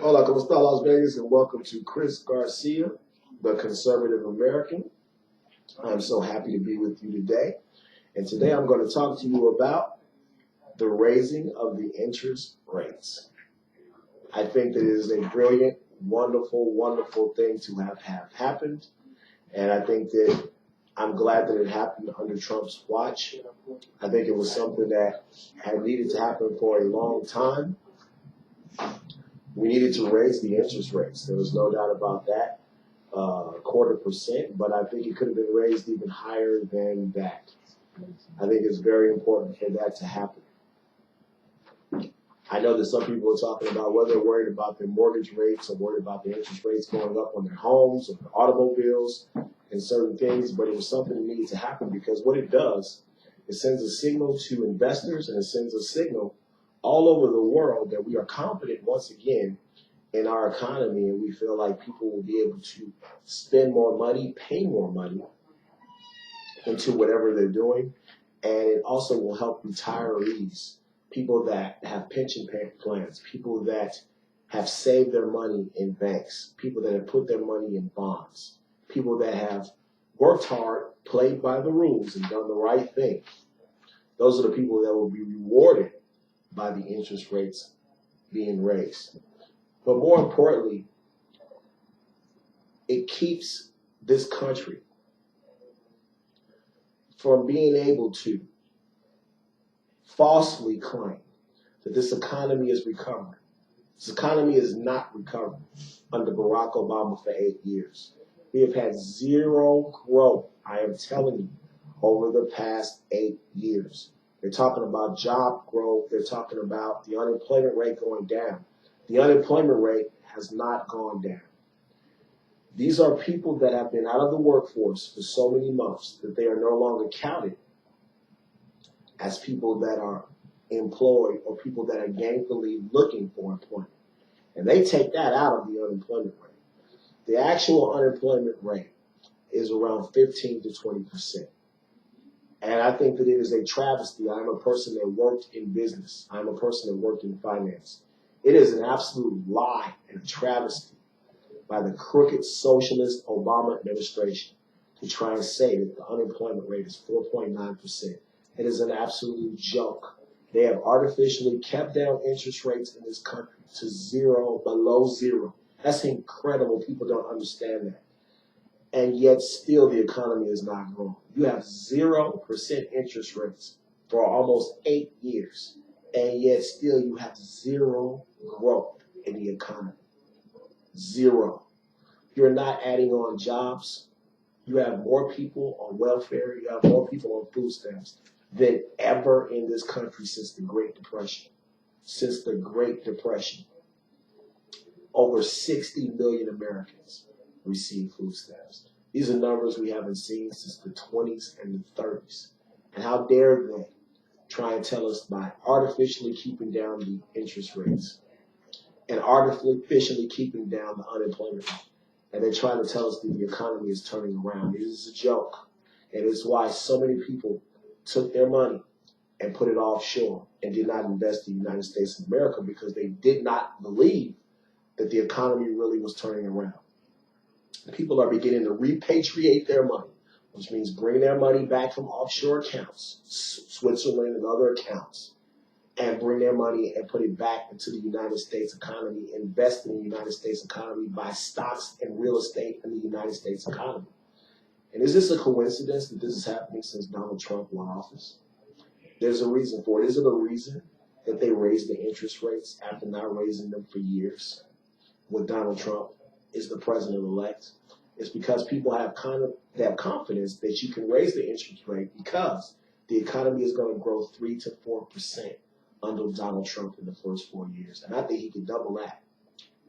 Hola, ¿cómo está Las Vegas? And welcome to Chris Garcia, the Conservative American. I'm so happy to be with you today. And today I'm going to talk to you about the raising of the interest rates. I think that it is a brilliant, wonderful, wonderful thing to have happened. And I think that I'm glad that it happened under Trump's watch. I think it was something that had needed to happen for a long time. We needed to raise the interest rates. There was no doubt about that, 0.25%, but I think it could have been raised even higher than that. I think it's very important for that to happen. I know that some people are talking about whether they're worried about their mortgage rates or worried about the interest rates going up on their homes or their automobiles and certain things, but it was something that needed to happen because what it does, it sends a signal to investors and it sends a signal all over the world that we are confident once again in our economy, and we feel like people will be able to spend more money, pay more money into whatever they're doing, and it also will help retirees, people that have pension plans, people that have saved their money in banks, people that have put their money in bonds, people that have worked hard, played by the rules, and done the right thing. Those are the people that will be rewarded by the interest rates being raised. But more importantly, it keeps this country from being able to falsely claim that this economy is recovering. This economy is not recovering under Barack Obama for 8 years. We have had zero growth, I am telling you, over the past 8 years. They're talking about job growth. They're talking about the unemployment rate going down. The unemployment rate has not gone down. These are people that have been out of the workforce for so many months that they are no longer counted as people that are employed or people that are gainfully looking for employment. And they take that out of the unemployment rate. The actual unemployment rate is around 15 to 20%. And I think that it is a travesty. I'm a person that worked in business. I'm a person that worked in finance. It is an absolute lie and a travesty by the crooked socialist Obama administration to try and say that the unemployment rate is 4.9%. It is an absolute joke. They have artificially kept down interest rates in this country to zero, below zero. That's incredible. People don't understand that. And yet still the economy is not growing. You have 0% interest rates for almost 8 years, and yet still you have zero growth in the economy. Zero. You're not adding on jobs. You have more people on welfare. You have more people on food stamps than ever in this country since the Great Depression. Since the Great Depression, over 60 million Americans receive food stamps. These are numbers we haven't seen since the 20s and the 30s. And how dare they try and tell us by artificially keeping down the interest rates and artificially keeping down the unemployment rate. And they're trying to tell us that the economy is turning around. It is a joke. And it's why so many people took their money and put it offshore and did not invest in the United States of America because they did not believe that the economy really was turning around. People are beginning to repatriate their money, which means bring their money back from offshore accounts, Switzerland and other accounts, and bring their money and put it back into the United States economy, invest in the United States economy, buy stocks and real estate in the United States economy. And is this a coincidence that this is happening since Donald Trump won office? There's a reason for it. Is it a reason that they raised the interest rates after not raising them for years with Donald Trump is the president-elect? It's because people have confidence that you can raise the interest rate because the economy is going to grow 3 to 4% under Donald Trump in the first 4 years. And I think he can double that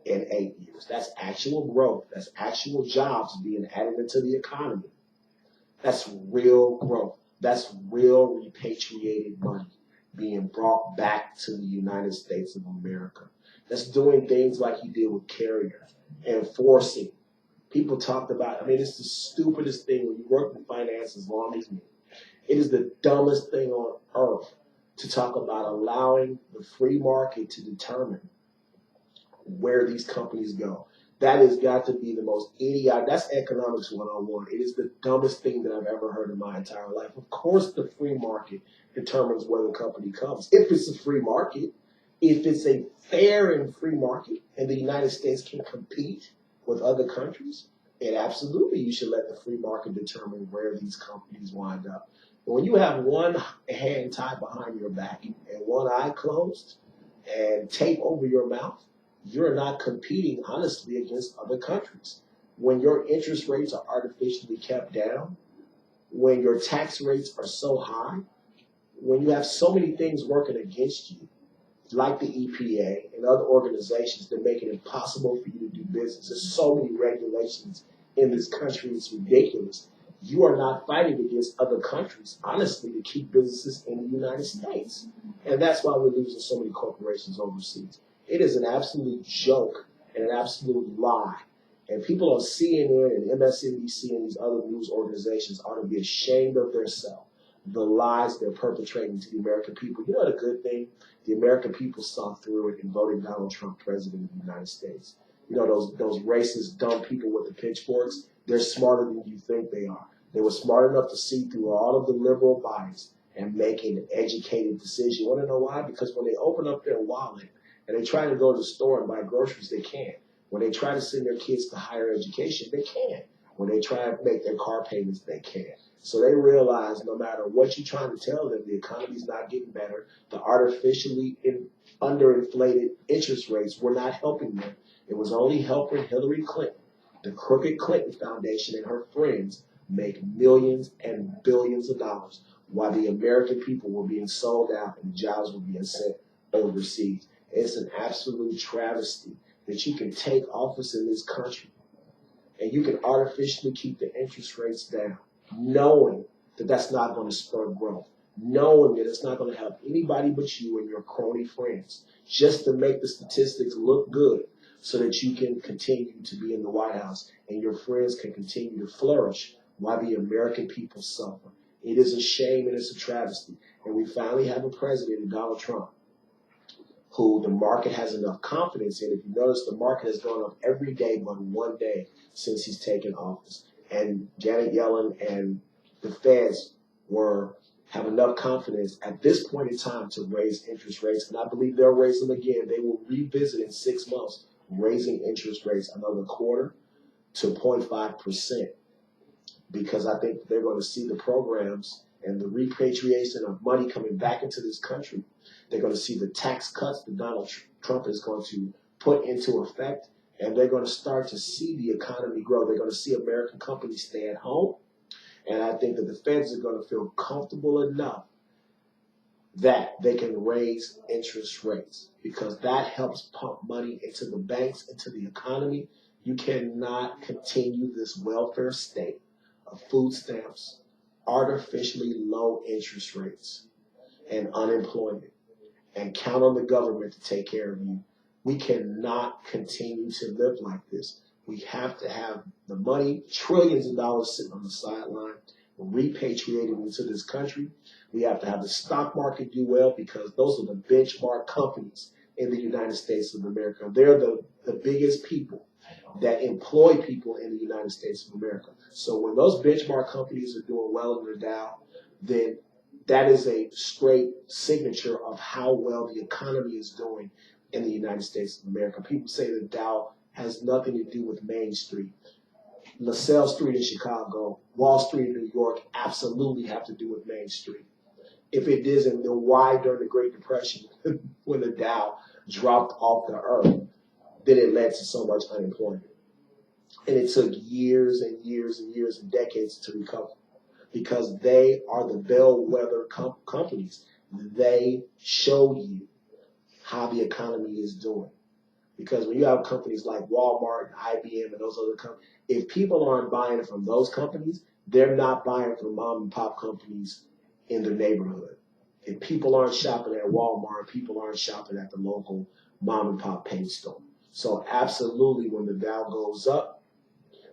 in 8 years. That's actual growth. That's actual jobs being added into the economy. That's real growth. That's real repatriated money being brought back to the United States of America. That's doing things like he did with Carrier, enforcing. People talked about, it's the stupidest thing when you work in finance as long as me. It is the dumbest thing on earth to talk about allowing the free market to determine where these companies go. That has got to be the most idiotic. That's economics 101. It is the dumbest thing that I've ever heard in my entire life. Of course, the free market determines where the company comes. If it's a free market, if it's a fair and free market, and the United States can compete with other countries, and absolutely you should let the free market determine where these companies wind up. But when you have one hand tied behind your back and one eye closed and tape over your mouth, you're not competing honestly against other countries. When your interest rates are artificially kept down, when your tax rates are so high, when you have so many things working against you, like the EPA and other organizations that make it impossible for you to do business. There's so many regulations in this country, it's ridiculous. You are not fighting against other countries, honestly, to keep businesses in the United States. And that's why we're losing so many corporations overseas. It is an absolute joke and an absolute lie. And people on CNN and MSNBC and these other news organizations ought to be ashamed of themselves, the lies they're perpetrating to the American people. You know the good thing? The American people saw through it and voted Donald Trump president of the United States. You know those racist, dumb people with the pitchforks? They're smarter than you think they are. They were smart enough to see through all of the liberal bias and make an educated decision. You want to know why? Because when they open up their wallet and they try to go to the store and buy groceries, they can't. When they try to send their kids to higher education, they can't. When they try to make their car payments, they can't. So they realize no matter what you're trying to tell them, the economy's not getting better. The artificially underinflated interest rates were not helping them. It was only helping Hillary Clinton. The crooked Clinton Foundation and her friends make millions and billions of dollars while the American people were being sold out and jobs were being sent overseas. It's an absolute travesty that you can take office in this country and you can artificially keep the interest rates down, knowing that that's not going to spur growth, knowing that it's not going to help anybody but you and your crony friends, just to make the statistics look good so that you can continue to be in the White House and your friends can continue to flourish while the American people suffer. It is a shame and it's a travesty. And we finally have a president in Donald Trump who the market has enough confidence in. If you notice, the market has gone up every day but one day since he's taken office. And Janet Yellen and the Feds have enough confidence at this point in time to raise interest rates. And I believe they'll raise them again. They will revisit in 6 months, raising interest rates another quarter to 0.5%. Because I think they're going to see the programs and the repatriation of money coming back into this country. They're going to see the tax cuts that Donald Trump is going to put into effect, and they're going to start to see the economy grow. They're going to see American companies stay at home, and I think that the Feds are going to feel comfortable enough that they can raise interest rates because that helps pump money into the banks, into the economy. You cannot continue this welfare state of food stamps, artificially low interest rates, and unemployment, and count on the government to take care of you. We cannot continue to live like this. We have to have the money, trillions of dollars sitting on the sideline, repatriated into this country. We have to have the stock market do well because those are the benchmark companies in the United States of America. They're the biggest people that employ people in the United States of America. So when those benchmark companies are doing well in their Dow, then that is a straight signature of how well the economy is doing in the United States of America. People say the Dow has nothing to do with Main Street. LaSalle Street in Chicago, Wall Street in New York absolutely have to do with Main Street. If it doesn't, then why during the Great Depression, when the Dow dropped off the earth, then it led to so much unemployment? And it took years and years and years and decades to recover because they are the bellwether companies. They show you how the economy is doing. Because when you have companies like Walmart and IBM and those other companies, if people aren't buying from those companies, they're not buying from mom and pop companies in their neighborhood. If people aren't shopping at Walmart, people aren't shopping at the local mom and pop paint store. So absolutely, when the Dow goes up,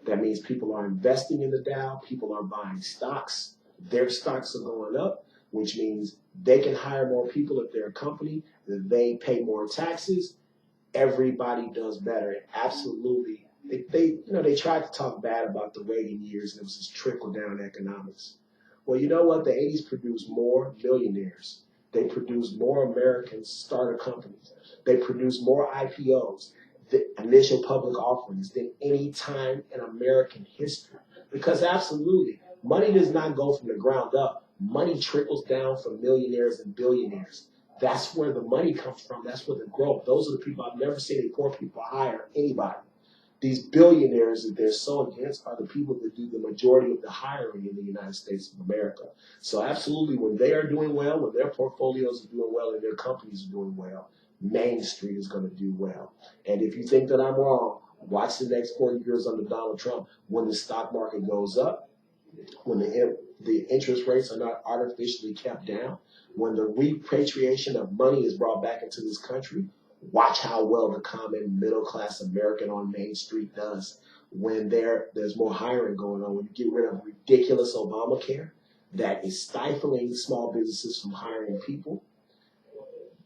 that means people are investing in the Dow, people are buying stocks, their stocks are going up, which means they can hire more people if they're a company, that they pay more taxes, everybody does better. And absolutely, they tried to talk bad about the Reagan years, and it was just trickle down economics. Well, you know what? The 80s produced more millionaires. They produced more American starter companies. They produced more IPOs, the initial public offerings, than any time in American history. Because absolutely, money does not go from the ground up. Money trickles down from millionaires and billionaires. That's where the money comes from. That's where the growth. Those are the people. I've never seen any poor people hire anybody. These billionaires that they're so against are the people that do the majority of the hiring in the United States of America. So absolutely, when they are doing well, when their portfolios are doing well and their companies are doing well, Main Street is going to do well. And if you think that I'm wrong, watch the next 4 years under Donald Trump. When the stock market goes up, when the interest rates are not artificially kept down, when the repatriation of money is brought back into this country, watch how well the common middle-class American on Main Street does. When there's more hiring going on, when you get rid of ridiculous Obamacare that is stifling small businesses from hiring people,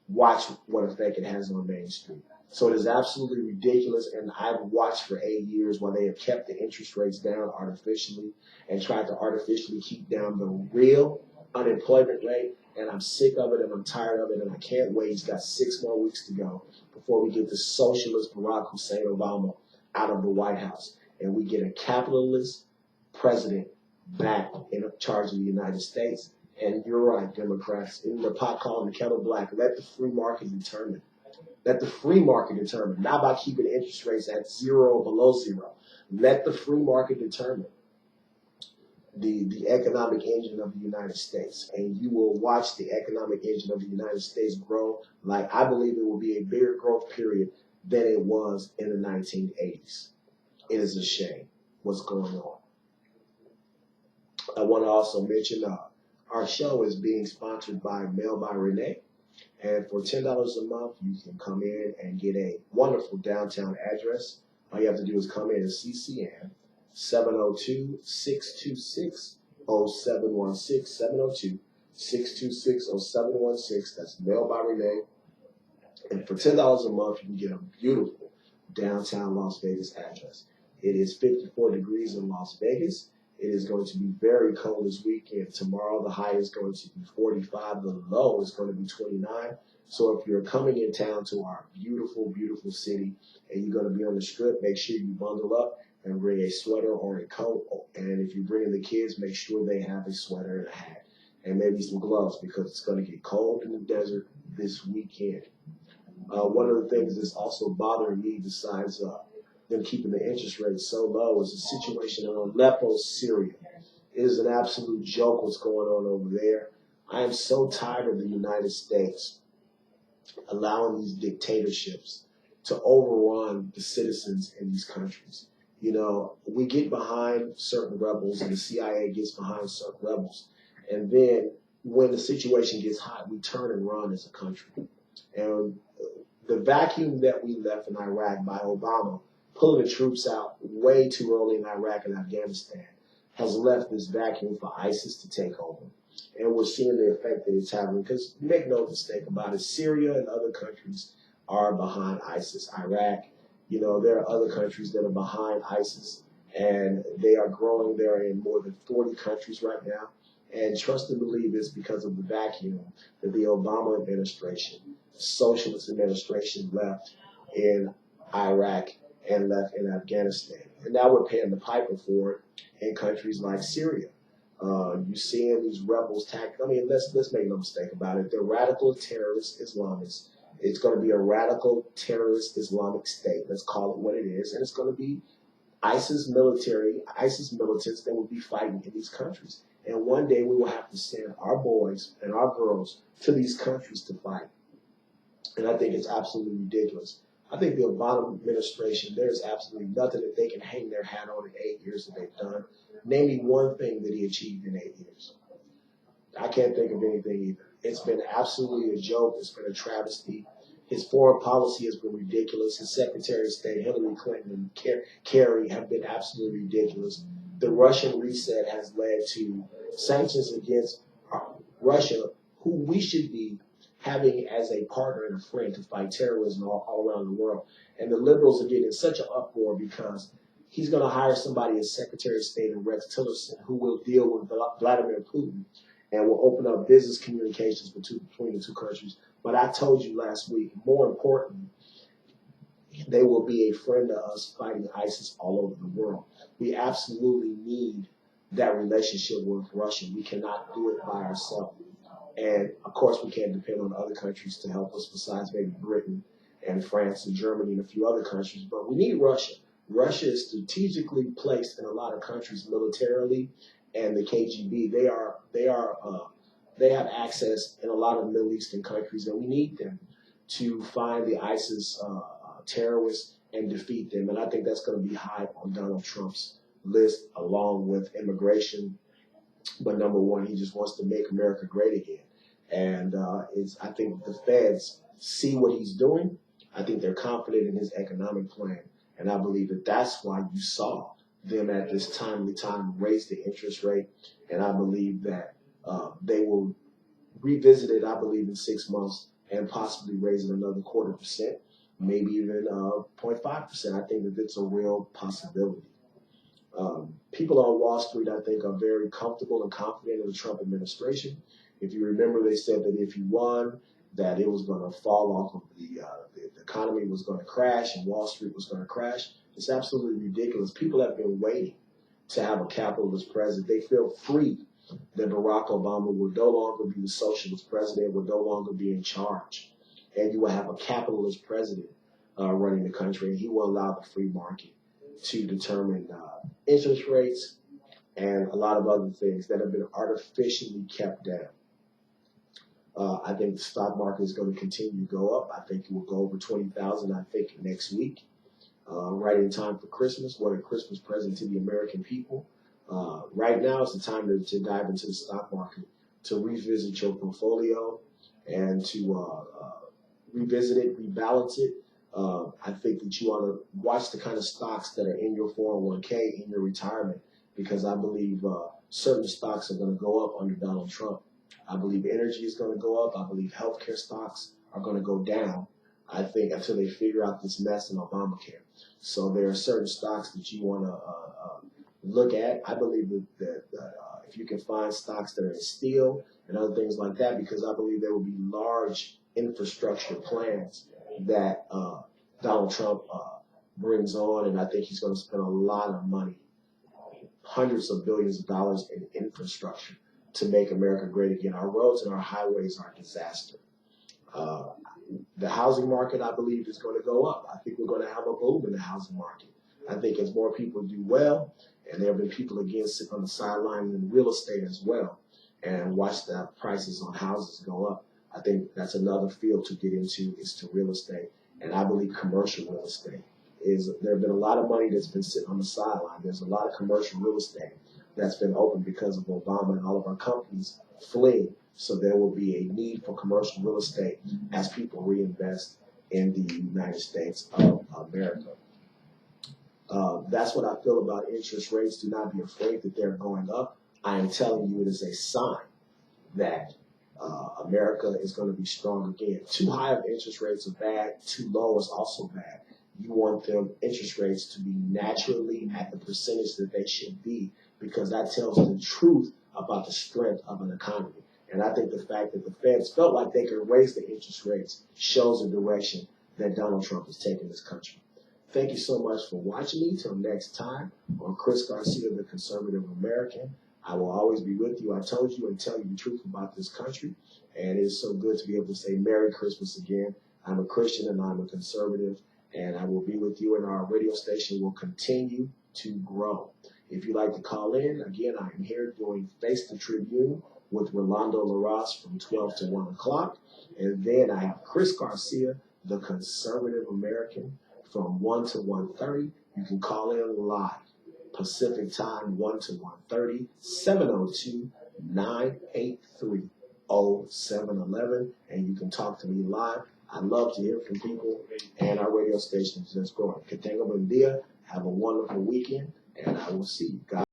watch what effect it has on Main Street. So it is absolutely ridiculous, and I've watched for 8 years while they have kept the interest rates down artificially and tried to artificially keep down the real unemployment rate, and I'm sick of it and I'm tired of it, and I can't wait. It's got 6 more weeks to go before we get the socialist Barack Hussein Obama out of the White House, and we get a capitalist president back in charge of the United States. And you're right, Democrats, in the pot calling the kettle black. Let the free market determine. Let the free market determine, not by keeping interest rates at zero or below zero. Let the free market determine the economic engine of the United States. And you will watch the economic engine of the United States grow like I believe it will be a bigger growth period than it was in the 1980s. It is a shame what's going on. I want to also mention our show is being sponsored by Mail by Renee. And for $10 a month, you can come in and get a wonderful downtown address. All you have to do is come in and CCN 702-626-0716, 702-626-0716. That's Mail by Renee. And for $10 a month, you can get a beautiful downtown Las Vegas address. It is 54 degrees in Las Vegas. It is going to be very cold this weekend. Tomorrow, the high is going to be 45. The low is going to be 29. So if you're coming in town to our beautiful, beautiful city and you're going to be on the strip, make sure you bundle up and bring a sweater or a coat. And if you're bringing the kids, make sure they have a sweater and a hat and maybe some gloves because it's going to get cold in the desert this weekend. One of the things that's also bothering me besides them keeping the interest rate so low is the situation in Aleppo, Syria. It is an absolute joke what's going on over there. I am so tired of the United States allowing these dictatorships to overrun the citizens in these countries. You know, we get behind certain rebels and the CIA gets behind certain rebels. And then when the situation gets hot, we turn and run as a country. And the vacuum that we left in Iraq by Obama pulling the troops out way too early in Iraq and Afghanistan has left this vacuum for ISIS to take over. And we're seeing the effect that it's having because make no mistake about it, Syria and other countries are behind ISIS. Iraq, you know, there are other countries that are behind ISIS and they are growing. They're in more than 40 countries right now. And trust and believe it's because of the vacuum that the Obama administration, the socialist administration left in Iraq and left in Afghanistan. And now we're paying the piper for it in countries like Syria. You're seeing these rebels let's make no mistake about it. They're radical terrorist Islamists. It's going to be a radical terrorist Islamic state. Let's call it what it is. And it's going to be ISIS militants that will be fighting in these countries. And one day we will have to send our boys and our girls to these countries to fight. And I think it's absolutely ridiculous. I think the Obama administration, there's absolutely nothing that they can hang their hat on in 8 years that they've done. Name me one thing that he achieved in 8 years. I can't think of anything either. It's been absolutely a joke. It's been a travesty. His foreign policy has been ridiculous. His Secretary of State, Hillary Clinton, and Kerry have been absolutely ridiculous. The Russian reset has led to sanctions against Russia, who we should be having as a partner and a friend to fight terrorism all around the world. And the liberals are getting in such an uproar because he's going to hire somebody as Secretary of State and Rex Tillerson who will deal with Vladimir Putin and will open up business communications between the two countries. But I told you last week, more important, they will be a friend to us fighting ISIS all over the world. We absolutely need that relationship with Russia. We cannot do it by ourselves. And, of course, we can't depend on other countries to help us besides maybe Britain and France and Germany and a few other countries. But we need Russia. Russia is strategically placed in a lot of countries militarily, and the KGB, they have access in a lot of Middle Eastern countries, and we need them to find the ISIS terrorists and defeat them. And I think that's going to be high on Donald Trump's list, along with immigration. But number one, he just wants to make America great again. And I think the feds see what he's doing. I think they're confident in his economic plan. And I believe that that's why you saw them at this timely time raise the interest rate. And I believe that they will revisit it, I believe, in 6 months and possibly raise it another 0.25%, maybe even 0.5%. I think that it's a real possibility. People on Wall Street, I think, are very comfortable and confident in the Trump administration. If you remember, they said that if he won, that it was going to fall off of the economy was going to crash and Wall Street was going to crash. It's absolutely ridiculous. People have been waiting to have a capitalist president. They feel free that Barack Obama will no longer be the socialist president, will no longer be in charge. And you will have a capitalist president running the country, and he will allow the free market to determine interest rates and a lot of other things that have been artificially kept down. I think the stock market is going to continue to go up. I think it will go over 20,000, I think, next week, right in time for Christmas. What a Christmas present to the American people. Right now is the time to dive into the stock market, to revisit your portfolio and to revisit it, rebalance it. I think that you want to watch the kind of stocks that are in your 401k, in your retirement, because I believe certain stocks are going to go up under Donald Trump. I believe energy is going to go up. I believe healthcare stocks are going to go down, I think, until they figure out this mess in Obamacare. So there are certain stocks that you want to look at. I believe that if you can find stocks that are in steel and other things like that, because I believe there will be large infrastructure plans that Donald Trump brings on, and I think he's going to spend a lot of money, hundreds of billions of dollars in infrastructure to make America great again. Our roads and our highways are a disaster. The housing market, I believe, is going to go up. I think we're going to have a boom in the housing market. I think as more people do well, and there have been people again sitting on the sideline in real estate as well, and watch the prices on houses go up. I think that's another field to get into, is to real estate. And I believe commercial real estate there have been a lot of money that's been sitting on the sideline. There's a lot of commercial real estate that's been open because of Obama and all of our companies fleeing. So there will be a need for commercial real estate as people reinvest in the United States of America. That's what I feel about interest rates. Do not be afraid that they're going up. I am telling you, it is a sign that America is going to be strong again. Too high of interest rates are bad. Too low is also bad. You want them interest rates to be naturally at the percentage that they should be, because that tells the truth about the strength of an economy. And I think the fact that the Feds felt like they could raise the interest rates shows the direction that Donald Trump is taking this country. Thank you so much for watching me. Till next time on Chris Garcia, the Conservative American. I will always be with you. I told you and tell you the truth about this country. And it is so good to be able to say Merry Christmas again. I'm a Christian and I'm a conservative. And I will be with you, and our radio station will continue to grow. If you'd like to call in, again, I am here doing Face the Tribune with Rolando LaRosse from 12 to 1 o'clock. And then I have Chris Garcia, the Conservative American, from 1 to 1:30. You can call in live. Pacific time, 1 to 1:30, 702-983-0711. And you can talk to me live. I love to hear from people, and our radio station is just growing. Que tenga buen día. Have a wonderful weekend, and I will see you guys.